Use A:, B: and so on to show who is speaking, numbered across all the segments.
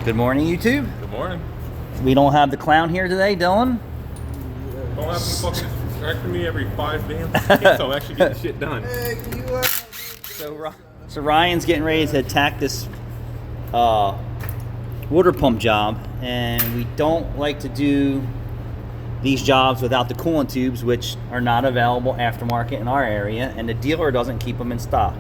A: Good morning, YouTube.
B: Good morning.
A: We don't have the clown here today, Dylan.
B: Don't have to fucking distract me every 5 damn seconds, so I'm actually getting shit done.
A: So Ryan's getting ready to attack this water pump job, and we don't like to do these jobs without the coolant tubes, which are not available aftermarket in our area, and the dealer doesn't keep them in stock.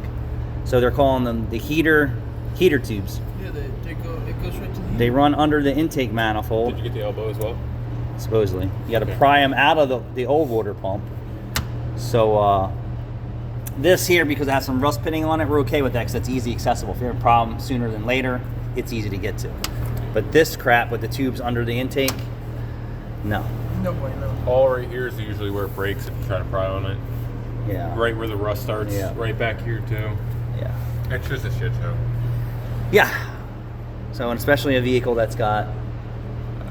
A: So they're calling them the heater tubes.
C: Yeah, it goes right to the heater.
A: They run under the intake manifold.
B: Did you get the elbow as well?
A: Supposedly. You got to pry them out of the old water pump. So this here, because it has some rust pitting on it, we're okay with that because it's easy accessible. If you have a problem sooner than later, it's easy to get to. But this crap with the tubes under the intake, no.
C: No way, no.
B: All right here is usually where it breaks if you try to pry on it.
A: Yeah.
B: Right where the rust starts.
A: Yeah.
B: Right back here too.
A: Yeah.
B: It's just a shit show.
A: Yeah. So, and especially a vehicle that's got,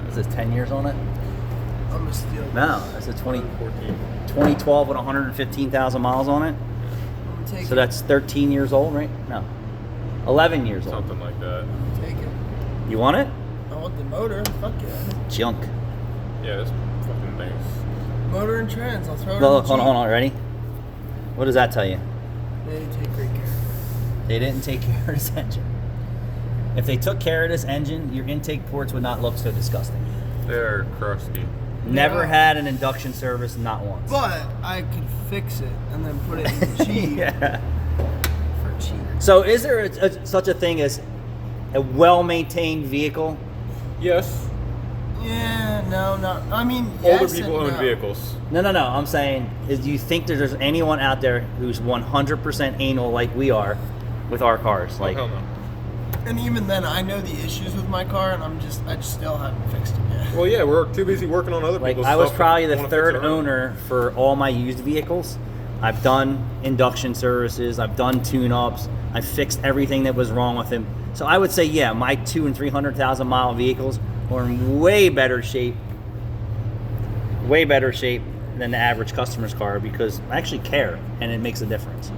A: is this 10 years on it?
C: I'm gonna steal this.
A: No, that's a
B: 14.
A: 2012 with 115,000 miles on it.
C: I'm gonna take
A: So
C: it.
A: that's 13 years old, right? No. 11 years old.
B: Something like that.
C: Take it.
A: You want it?
C: I want the motor. Fuck yeah.
A: Junk.
B: Yeah, it's fucking nice.
C: Motor and trans. I'll throw it
A: Look,
C: in
A: hold
C: the
A: on, ready? What does that tell you?
C: They take great care.
A: They didn't take care of this engine. If they took care of this engine, your intake ports would not look so disgusting.
B: They're crusty.
A: Never
C: Yeah.
A: had an induction service, not once.
C: But I could fix it and then put it in cheap
A: Yeah.
C: for cheap.
A: So is there such a thing as a well-maintained vehicle?
B: Yes.
C: Yeah, no, not. I mean,
B: Older
C: yes
B: people
C: and
B: own
C: no.
B: vehicles.
A: No. I'm saying, do you think there's anyone out there who's 100% anal like we are with our cars? Like,
B: Hell no.
C: And even then, I know the issues with my car, and I just still haven't fixed them yet.
B: Well, yeah, we're too busy working on other
A: like
B: people's
A: I was
B: stuff
A: probably
B: and
A: the
B: wanna fix
A: third
B: our own.
A: owner for all my used vehicles. I've done induction services, I've done tune-ups, I've fixed everything that was wrong with them. So I would say, yeah, my 200,000 and 300,000 mile vehicles are in way better shape than the average customer's car because I actually care and it makes a difference.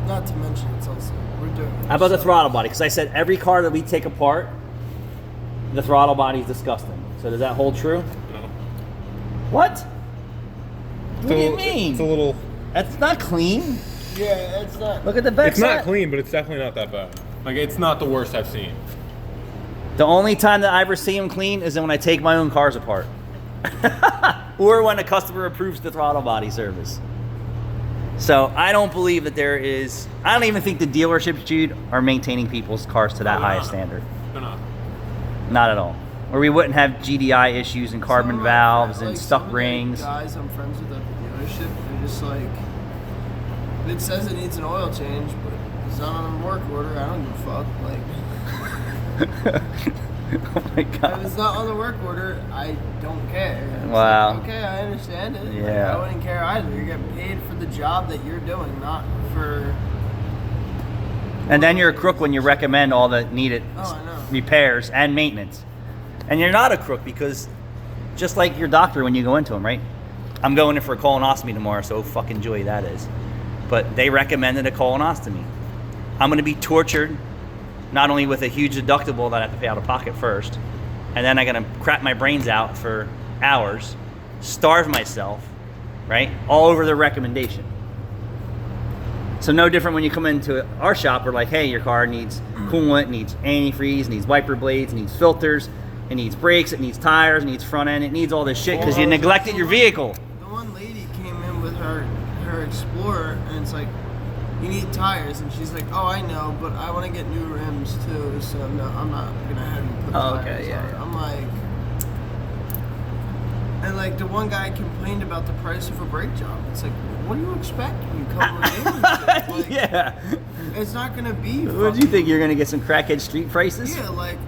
C: Not to mention, it's also we're doing.
A: How about the throttle body? Because I said every car that we take apart, the throttle body is disgusting. So does that hold true?
B: No.
A: What? What do you
B: It's
A: mean?
B: a little.
A: That's not clean.
C: Yeah, it's not.
A: Look at the back
B: It's not
A: side.
B: clean, but it's definitely not that bad. Like, it's not the worst I've seen.
A: The only time that I ever see them clean is when I take my own cars apart. Or when a customer approves the throttle body service. So I don't believe that there is, I don't even think the dealerships, Jude, are maintaining people's cars to that
B: They're
A: high
B: not.
A: standard.
B: They're not.
A: Not at all. Or we wouldn't have GDI issues and carbon
C: Some of my
A: valves
C: friends-
A: and
C: some
A: stuck
C: of the
A: rings.
C: Guys I'm friends with at the dealership, they're just like, it says it needs an oil change, but it's not on a work order. I don't give a fuck. Like,
A: Oh my
C: if
A: God.
C: it's not on the work order, I don't care. It's
A: Wow.
C: like, okay, I understand it. Like,
A: Yeah.
C: I wouldn't care either. You're getting paid for the job that you're doing, not for.
A: And then you're a crook when you recommend all the needed
C: Oh, I know.
A: repairs and maintenance. And you're not a crook because just like your doctor when you go into them, right? I'm going in for a colonoscopy tomorrow, so fucking joy that is. But they recommended a colonostomy. I'm going to be tortured, not only with a huge deductible that I have to pay out of pocket first, and then I'm going to crap my brains out for hours, starve myself, right? All over the recommendation. So no different when you come into our shop, we're like, hey, your car needs coolant, needs antifreeze, needs wiper blades, needs filters, it needs brakes, it needs tires, it needs front end, it needs all this shit because you neglected your vehicle.
C: The one lady came in with her Explorer, and it's like, you need tires, and she's like, oh, I know, but I want to get new rims too, so no, I'm not gonna have you put
A: Oh,
C: tires
A: okay, yeah,
C: on.
A: yeah.
C: I'm like, and like the one guy complained about the price of a brake job. It's like, what do you expect when you come with dealership? Like,
A: Yeah.
C: it's not gonna be.
A: What do you think? You're going to get some crackhead street prices?
C: Yeah, like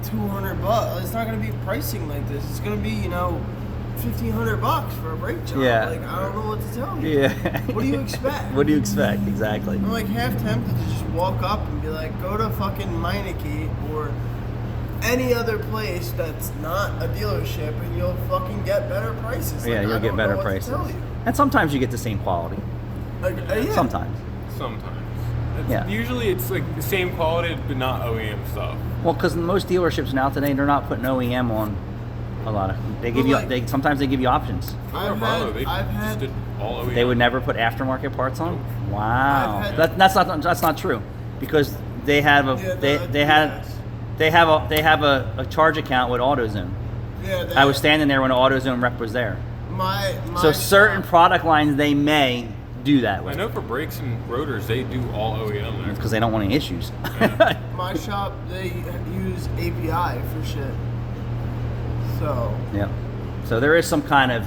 C: $200. It's not gonna be pricing like this. It's gonna be, $1,500 for a brake job.
A: Yeah.
C: Like, I don't know what to tell you.
A: Yeah.
C: What do you expect?
A: What do you expect? Exactly.
C: I'm like half tempted to just walk up and be like, go to fucking Meineke or any other place that's not a dealership and you'll fucking get better prices.
A: Yeah,
C: Like,
A: you'll
C: I
A: get
C: don't
A: better
C: know what to
A: prices.
C: tell you.
A: And sometimes you get the same quality.
C: Like, yeah.
A: Sometimes.
B: Sometimes.
A: Yeah.
B: Usually it's like the same quality, but not OEM stuff.
A: Well, because most dealerships now today, they're not putting OEM on a lot of. They give
C: Well,
A: you.
C: like-
A: Sometimes they give you options.
C: I've
B: They
C: had
B: just did all OEM.
A: They would never put aftermarket parts on. Wow,
C: I've had-
A: that's not true, because they have a they have a charge account with AutoZone.
C: Yeah,
A: I was standing there when the AutoZone rep was there.
C: my
A: So certain
C: shop-
A: product lines they may do that
B: I
A: with,
B: know for brakes and rotors, they do all OEM there.
A: because they don't want any issues.
C: my shop, they use API for shit. So
A: Yeah. So there is some kind of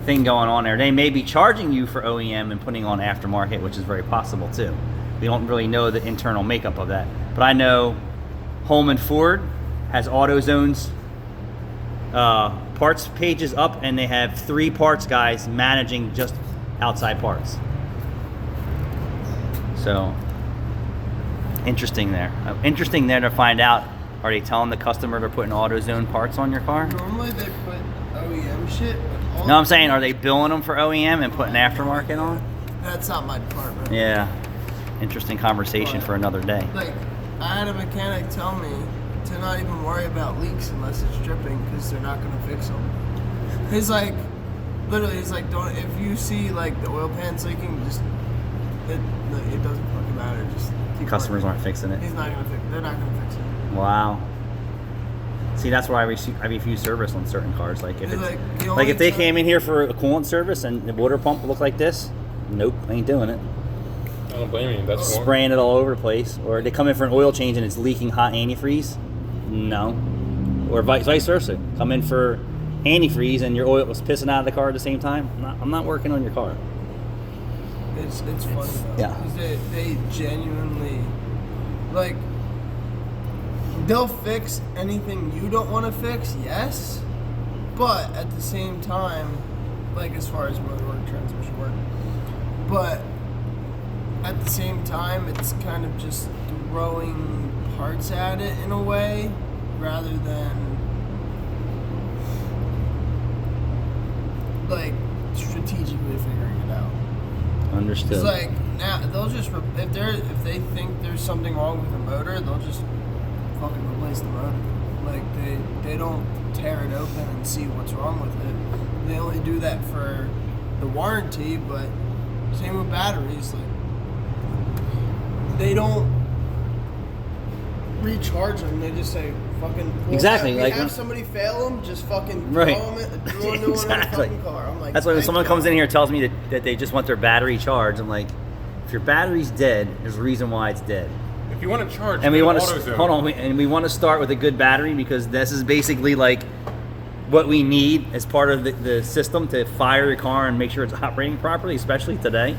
A: thing going on there. They may be charging you for OEM and putting on aftermarket, which is very possible too. We don't really know the internal makeup of that. But I know Holman Ford has AutoZone's parts pages up, and they have 3 parts guys managing just outside parts. So interesting there. Interesting there to find out. Are they telling the customer they're putting AutoZone parts on your car?
C: normally they put OEM shit. But all
A: No, I'm saying, are they billing them for OEM and putting aftermarket on?
C: that's not my department.
A: Yeah. Interesting conversation for another day.
C: Like, I had a mechanic tell me to not even worry about leaks unless it's dripping because they're not gonna fix them. He's like, literally, he's like, don't. If you see like the oil pan's leaking, just it doesn't fucking matter. Just keep
A: Customers
C: working.
A: aren't fixing it.
C: He's not gonna fix. They're not gonna fix it.
A: Wow. See, that's why I refuse service on certain cars. Like if
C: He's
A: it's
C: like, the
A: like
C: only
A: if they
C: time-
A: came in here for a coolant service and the water pump looked like this, nope, I ain't doing it.
B: I don't blame you. That's more.
A: Spraying it all over the place, or they come in for an oil change and it's leaking hot antifreeze, no, or vice versa. Come in for antifreeze and your oil was pissing out of the car at the same time. I'm not working on your car.
C: It's funny though.
A: Yeah.
C: 'Cause they genuinely like they'll fix anything you don't want to fix, yes, but at the same time, like as far as motor work, transmission work, but at the same time, it's kind of just throwing parts at it in a way rather than like strategically figuring it out.
A: Understood.
C: It's like now they'll just if they think there's something wrong with the motor, they'll just fucking replace the motor. Like they don't tear it open and see what's wrong with it. They only do that for the warranty, but same with batteries. Like they don't recharge them. They just say fucking
A: Exactly,
C: We
A: like-
C: have somebody fail them, just fucking
A: Right.
C: throw them, throw a new one in
A: Exactly.
C: the fucking car. I'm like,
A: That's why when
C: thank
A: someone
C: you.
A: comes in here and tells me that they just want their battery charged, I'm like, if your battery's dead, there's a reason why it's dead.
B: If you want to charge,
A: And we
B: go
A: want to
B: AutoZone.
A: hold on, and we want to start with a good battery, because this is basically like what we need as part of the system to fire your car and make sure it's operating properly, especially today.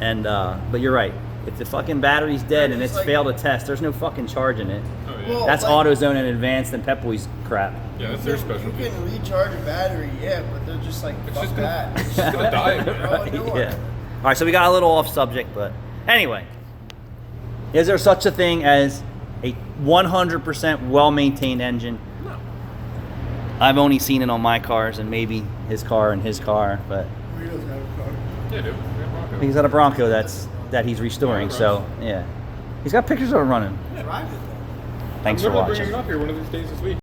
A: And but you're right. If the fucking battery's dead and it's
C: Like-
A: failed a test, there's no fucking charging it.
B: Oh, yeah.
C: Well,
A: That's
C: like-
A: AutoZone and Advanced and Pep Boys crap.
B: Yeah, that's their specialty.
C: You can recharge a battery, yeah, but they're just like,
B: It's
C: fuck
B: just gonna-
C: that.
B: it's just gonna die, man.
C: Throw a new one.
A: Yeah. All right, so we got a little off subject, but anyway, is there such a thing as a 100% well-maintained engine?
B: No.
A: I've only seen it on my cars and maybe his car and his car, but
C: We don't have a car.
B: Yeah, dude. We got Bronco.
A: he's got a Bronco that he's restoring. So yeah, he's got pictures of it running.
C: Drive it then.
A: Thanks
B: I'm
A: for
B: gonna
A: watching.
B: bring him up here one of these days this week.